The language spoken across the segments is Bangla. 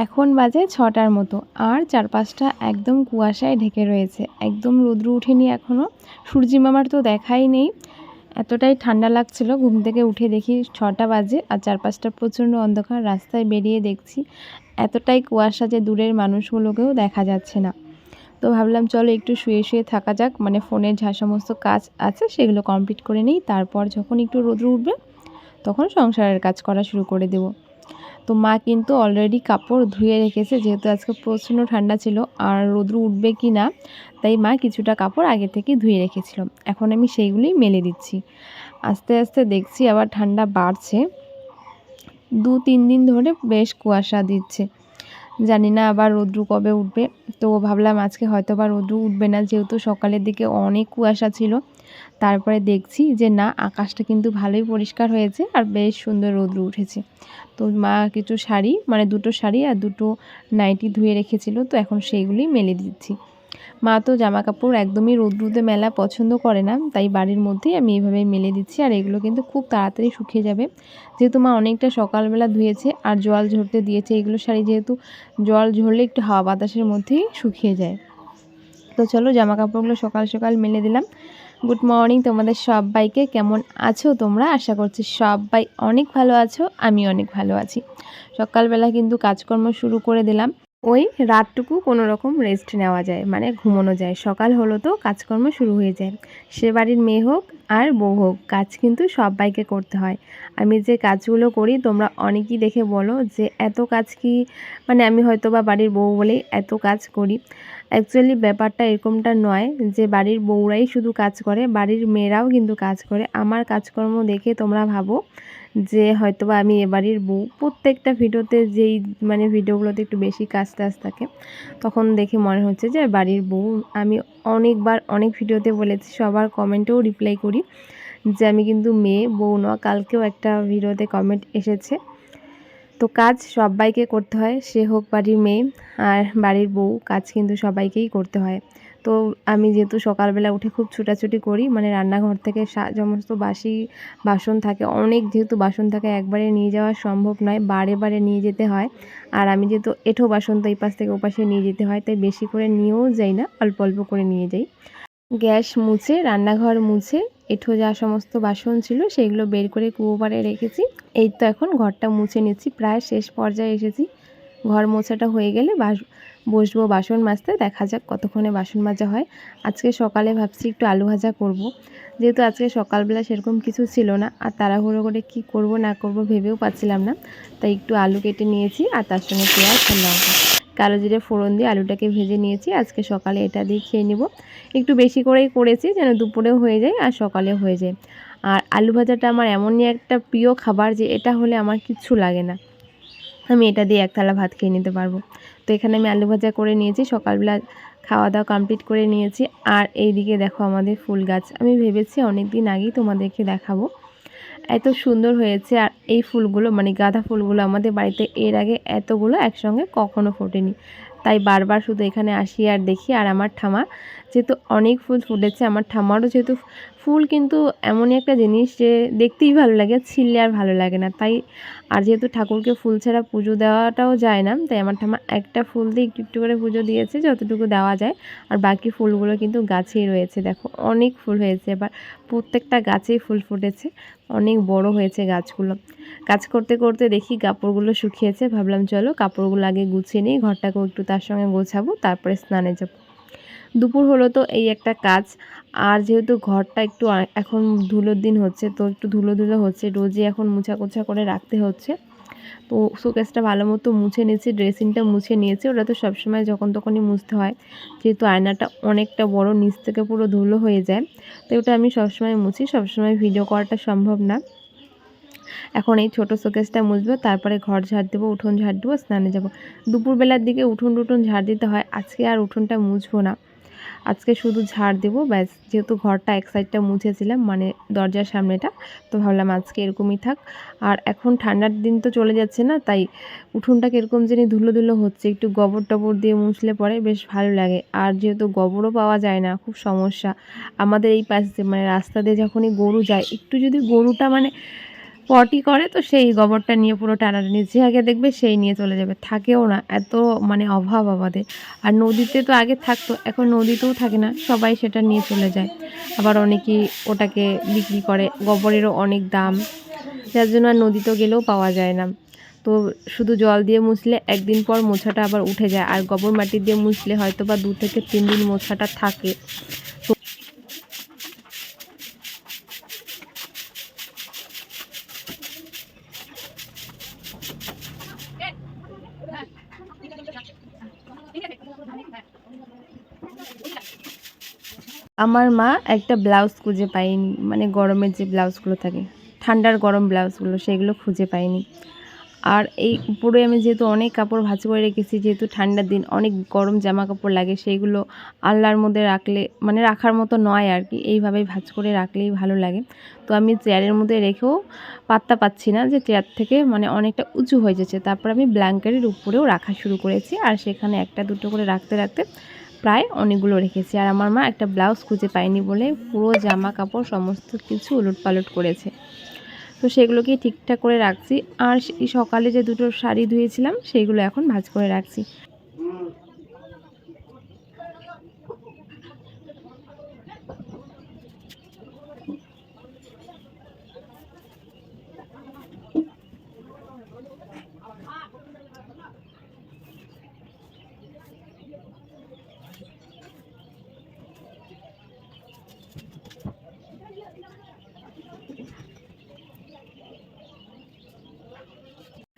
এখন বাজে 6টার মতো, আর চারপাশটা একদম কুয়াশায় ঢেকে রয়েছে, একদম রৌদ্র ওঠেনি এখনও। সূর্যি মামার তো দেখাই নেই, এতটাই ঠান্ডা লাগছিল। ঘুম থেকে উঠে দেখি 6টা বাজে আর চারপাশটা প্রচণ্ড অন্ধকার। রাস্তায় বেরিয়ে দেখছি এতটাই কুয়াশা যে দূরের মানুষগুলোকেও দেখা যাচ্ছে না। তো ভাবলাম চলো একটু শুয়ে শুয়ে থাকা যাক, মানে ফোনের যা সমস্ত কাজ আছে সেগুলো কমপ্লিট করে নিই, তারপর যখন একটু রোদ্র উঠবে তখন সংসারের কাজ করা শুরু করে দেব। তো মা কিন্তু অলরেডি কাপড় ধুয়ে রেখেছে, যেহেতু আজকে প্রচণ্ড ঠান্ডা ছিল আর রোদ্র উঠবে কি না, তাই মা কিছুটা কাপড় আগে থেকে ধুয়ে রেখেছিল। এখন আমি সেইগুলোই মেলে দিচ্ছি। আস্তে আস্তে দেখছি আবার ঠান্ডা বাড়ছে, 2-3 দিন ধরে বেশ কুয়াশা দিচ্ছে। জানি না আবার রৌদ্র কবে উঠবে। তো ভাবলাম আজকে হয়তো বা রৌদ্র উঠবে না, যেহেতু সকালের দিকে অনেক কুয়াশা ছিল। তারপরে দেখছি যে না, আকাশটা কিন্তু ভালোই পরিষ্কার হয়েছে আর বেশ সুন্দর রৌদ্র উঠেছে। তো মা কিছু শাড়ি, মানে 2টো শাড়ি আর 2টো নাইটি ধুয়ে রেখেছিল, তো এখন সেইগুলি মেলে দিচ্ছি। মা তো জামা কাপড় একদমই রৌদ্রুতে মেলা পছন্দ করে না, তাই বাড়ির মধ্যেই আমি এইভাবে মেলে দিচ্ছি। আর এগুলো কিন্তু খুব তাড়াতাড়ি শুকিয়ে যাবে, যেহেতু মা অনেকটা সকালবেলা ধুয়েছে আর জল ঝরতে দিয়েছে। এগুলো শাড়ি যেহেতু জল ঝরলে একটু হাওয়া বাতাসের মধ্যেই শুকিয়ে যায়। তো চলো জামা কাপড়গুলো সকাল সকাল মেলে দিলাম। গুড মর্নিং তোমাদের সবাইকে, কেমন আছো তোমরা? আশা করছি সবাই অনেক ভালো আছো, আমি অনেক ভালো আছি। সকালবেলা কিন্তু কাজকর্ম শুরু করে দিলাম। ওই রাতটুকু কোনো রকম রেস্ট নেওয়া যায়, মানে ঘুমোনো যায়। সকাল হলো তো কাজকর্ম শুরু হয়ে যায়। সে বাড়ির মেয়ে হোক আর বউ হোক, কাজ কিন্তু সবাইকে করতে হয়। আমি যে কাজগুলো করি তোমরা অনেকেই দেখে বলো যে এত কাজ কি, মানে আমি হয়তো বা বাড়ির বউ বলেই এত কাজ করি। অ্যাকচুয়ালি ব্যাপারটা এরকমটা নয় যে বাড়ির বউরাই শুধু কাজ করে, বাড়ির মেয়েরাও কিন্তু কাজ করে। আমার কাজকর্ম দেখে তোমরা ভাবো যে হয়তোবা আমি এ বাড়ির বউ। প্রত্যেকটা ভিডিওতে যেই, মানে ভিডিওগুলোতে একটু বেশি কাজ টাজ থাকে, তখন দেখে মনে হচ্ছে যে বাড়ির বউ। আমি অনেকবার অনেক ভিডিওতে বলেছি, সবার কমেন্টেও রিপ্লাই করি যে আমি কিন্তু মেয়ে, বউ নয়। কালকেও একটা ভিডিওতে কমেন্ট এসেছে। তো কাজ সবাইকে করতে হয়, সে হোক বাড়ির মেয়ে আর বাড়ির বউ, কাজ কিন্তু সবাইকেই করতে হয়। তো আমি যেহেতু সকালবেলা উঠে খুব ছুটাছুটি করি, মানে রান্নাঘর থেকে সমস্ত বাসি বাসন থাকে অনেক, যেহেতু বাসন থাকে একবারে নিয়ে যাওয়া সম্ভব নয়, বারে বারে নিয়ে যেতে হয়। আর আমি যেহেতু এঁঠো বাসন, তো এই পাশ থেকে ও পাশে নিয়ে যেতে হয়, তাই বেশি করে নিয়েও যাই না, অল্প অল্প করে নিয়ে যাই। গ্যাস মুছে, রান্নাঘর মুছে, এঁঠো যা সমস্ত বাসন ছিল সেগুলো বের করে কুয়ো পাড়ে রেখেছি। এই তো এখন ঘরটা মুছে নিচ্ছি, প্রায় শেষ পর্যায়ে এসেছি। ঘর মোছাটা হয়ে গেলে বসবো বাসন মাজতে। দেখা যাক কতক্ষণে বাসন মাজা হয়। আজকে সকালে ভাবছি একটু আলু ভাজা করব, যেহেতু আজকে সকালবেলা সেরকম কিছু ছিল না, আর তাড়াহুড়ো করে কি করব না করব ভেবেও পাচ্ছিলাম না। তাই একটু আলু কেটে নিয়েছি আর তার সঙ্গে পেঁয়াজ আর লঙ্কা, কালো জিরে ফোড়ন দিয়ে আলুটাকে ভেজে নিয়েছি। আজকে সকালে এটা দিয়ে খেয়ে নেব। একটু বেশি করেই করেছি যেন দুপুরেও হয়ে যায় আর সকালেও হয়ে যায়। আর আলু ভাজাটা আমার এমনই একটা প্রিয় খাবার যে এটা হলে আমার কিচ্ছু লাগে না, আমি এটা দিয়ে এক থালা ভাত খেয়ে নিতে পারবো। তো এখানে আমি আলু ভাজা করে নিয়েছি, সকালবেলা খাওয়া দাওয়া কমপ্লিট করে নিয়েছি। আর এইদিকে দেখো আমাদের ফুল গাছ, আমি ভেবেছি অনেক দিন আগেই তোমাদেরকে দেখাবো, এত সুন্দর হয়েছে। আর এই ফুলগুলো, মানে গাঁদা ফুলগুলো আমাদের বাড়িতে এর আগে এতগুলো একসঙ্গে কখনো ফোটেনি, তাই বারবার শুধু এখানে আসি আর দেখি। আর আমার ঠামা যেহেতু অনেক ফুল ফুটেছে, আমার ঠামারও যেহেতু ফুল কিন্তু এমনই একটা জিনিস যে দেখতেই ভালো লাগে, ছিললে আর ভালো লাগে না, তাই। আর যেহেতু ঠাকুরকে ফুল ছাড়া পুজো দেওয়াটাও যায় না, তাই আমার ঠামা একটা ফুল দিয়ে একটু একটু করে পুজো দিয়েছে, যতটুকু দেওয়া যায়। আর বাকি ফুলগুলো কিন্তু গাছেই রয়েছে, দেখো অনেক ফুল হয়েছে এবার, প্রত্যেকটা গাছেই ফুল ফুটেছে, অনেক বড় হয়েছে গাছগুলো। কাজ করতে করতে দেখি কাপড়গুলো শুকিয়েছে, ভাবলাম চলো কাপড়গুলো আগে গুছিয়ে নিই, ঘরটাকেও একটু তার সঙ্গে গোছাবো, তারপরে স্নানে যাব। দুপুর হলো তো এই একটা কাজ। আর যেহেতু ঘরটা একটু এখন ধুলোর দিন হচ্ছে, তো একটু ধুলো ধুলো হচ্ছে, রোজই এখন মুছা কোছা করে রাখতে হচ্ছে। তো শোকেসটা ভালো মতো মুছে নিয়েছি, ড্রেসিংটা মুছে নিয়েছি, ওটা তো সবসময় যখন তখনই মুছতে হয়, যেহেতু আয়নাটা অনেকটা বড়, নিচ থেকে পুরো ধুলো হয়ে যায়, তো ওটা আমি সবসময় মুছি। সবসময় ভিডিও করাটা সম্ভব না। এখন এই ছোটো শোকেসটা মুছবো, তারপরে ঘর ঝাড় দেবো, উঠোন ঝাড় দেবো, স্নানে যাব। দুপুরবেলার দিকে উঠোন টুঠোন ঝাড় দিতে হয়, আজকে আর উঠোনটা মুছবো না, আজকে শুধু ঝাড় দেবো ব্যাস। যেহেতু ঘরটা এক সাইডটা মুছেছিলাম, মানে দরজার সামনেটা, তো ভাবলাম আজকে এরকমই থাক। আর এখন ঠান্ডার দিন তো চলে যাচ্ছে না, তাই উঠোনটা কীরকম জানি ধুলো ধুলো হচ্ছে, একটু গোবর টবর দিয়ে মুছলে পরে বেশ ভালো লাগে। আর যেহেতু গোবরও পাওয়া যায় না, খুব সমস্যা আমাদের এই পাশে, মানে রাস্তা দিয়ে যখনই গরু যায়, একটু যদি গরুটা মানে পটি করে তো সেই গোবরটা নিয়ে পুরো টানাটানি, যে আগে দেখবে সেই নিয়ে চলে যাবে, থাকেও না, এত মানে অভাব আমাদের। আর নদীতে তো আগে থাকতো, এখন নদীতেও থাকে না, সবাই সেটা নিয়ে চলে যায়। আবার অনেকেই ওটাকে বিক্রি করে, গোবরেরও অনেক দাম, যার জন্য আর নদীতে গেলেও পাওয়া যায় না। তো শুধু জল দিয়ে মুছলে একদিন পর মোছাটা আবার উঠে যায়, আর গোবর মাটি দিয়ে মুছলে হয়তো বা 2 থেকে 3 দিন মোছাটা থাকে। আমার মা একটা ব্লাউজ খুঁজে পায়নি, মানে গরমের যে ব্লাউজগুলো থাকে, ঠান্ডার গরম ব্লাউজগুলো, সেগুলো খুঁজে পায়নি। আর এই উপরে আমি যেহেতু অনেক কাপড় ভাঁজ করে রেখেছি, যেহেতু ঠান্ডার দিন অনেক গরম জামা কাপড় লাগে, সেইগুলো আলনার মধ্যে রাখলে মানে রাখার মতো নয় আর কি, এইভাবেই ভাঁজ করে রাখলেই ভালো লাগে। তো আমি চেয়ারের মধ্যে রেখেও পাত্তা পাচ্ছি না যে চেয়ার থেকে মানে অনেকটা উঁচু হয়ে যাচ্ছে, তারপর আমি ব্ল্যাঙ্কেটের উপরেও রাখা শুরু করেছি, আর সেখানে একটা দুটো করে রাখতে রাখতে প্রায় অনেকগুলো রেখেছি। আর আমার মা একটা ব্লাউজ খুঁজে পায়নি বলে পুরো জামা কাপড় সমস্ত কিছু উলটপালট করেছে। তো সেগুলোকেই ঠিকঠাক করে রাখছি। আর সকালে যে দুটো শাড়ি ধুয়েছিলাম সেইগুলো এখন ভাঁজ করে রাখছি।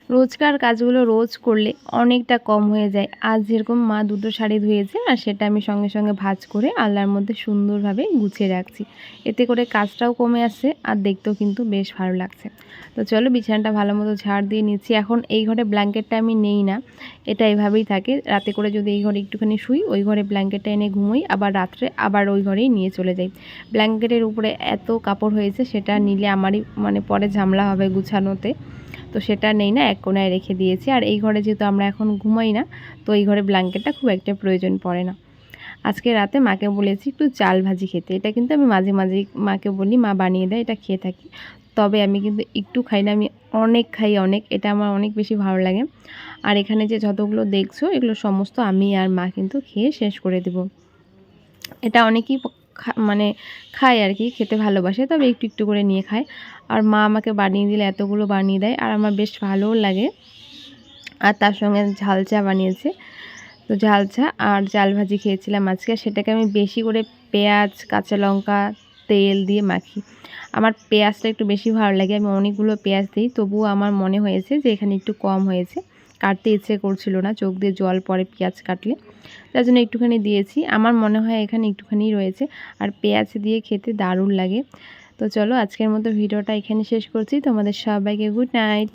রোজকার কাজগুলো রোজ করলে অনেকটা কম হয়ে যায়। আজ যেরকম মা দুটো শাড়ি ধুয়েছে, আর সেটা আমি সঙ্গে সঙ্গে ভাঁজ করে আলনার মধ্যে সুন্দরভাবে গুছিয়ে রাখছি। এতে করে কাজটাও কমে আসছে, আর দেখতেও কিন্তু বেশ ভালো লাগছে। তো চলো বিছানাটা ভালো মতো ঝাড় দিয়ে নিচ্ছি। এখন এই ঘরে ব্ল্যাঙ্কেটটা আমি নেই না, এটা এভাবেই থাকে। রাতে করে যদি এই ঘরে একটুখানি শুই, ওই ঘরে ব্ল্যাঙ্কেটটা এনে ঘুমোই, আবার রাত্রে আবার ওই ঘরেই নিয়ে চলে যাই। ব্ল্যাঙ্কেটের উপরে এত কাপড় হয়েছে, সেটা নিলে আমারই মানে পরে ঝামেলা হবে গুছানোতে। তো সেটা নেই না, এক কোণায় রেখে দিয়েছি। আর এই ঘরে যেহেতু আমরা এখন ঘুমাই না, তো এই ঘরে ব্ল্যাঙ্কেটটা খুব একটা প্রয়োজন পড়ে না। আজকে রাতে মাকে বলেছি একটু চাল ভাজি খেতে, এটা কিন্তু আমি মাঝে মাঝে মাকে বলি, মা বানিয়ে দেয়, এটা খেয়ে থাকি। তবে আমি কিন্তু একটু খাই না, আমি অনেক খাই, অনেক, এটা আমার অনেক বেশি ভালো লাগে। আর এখানে যে যতগুলো দেখছো এগুলো সমস্ত আমি আর মা কিন্তু খেয়ে শেষ করে দেব। এটা অনেকেই মানে খায় আর কি, খেতে ভালোবাসে, তবে একটু একটু করে নিয়ে খায়। আর মা আমাকে বানিয়ে দিলে এতগুলো বানিয়ে দেয়, আর আমার বেশ ভালোও লাগে। আর তার সঙ্গে ঝাল চা বানিয়েছে, তো ঝাল চা আর চাল ভাজি খেয়েছিলাম আজকে। সেটাকে আমি বেশি করে পেঁয়াজ, কাঁচা লঙ্কা, তেল দিয়ে মাখি। আমার পেঁয়াজটা একটু বেশি ভালো লাগে, আমি অনেকগুলো পেঁয়াজ দিই, তবুও আমার মনে হয়েছে যে এখানে একটু কম হয়েছে, কাটতে ইচ্ছে করছিল না, চোখ দিয়ে জল পড়ে পেঁয়াজ কাটলে, তার জন্য একটুখানি দিয়েছি। আমার মনে হয় এখানে একটুখানি রয়েছে, আর পেঁয়াজ দিয়ে খেতে দারুণ লাগে। তো চলো আজকের মতো ভিডিওটা এখানে শেষ করছি। তোমাদের সবাইকে গুড নাইট।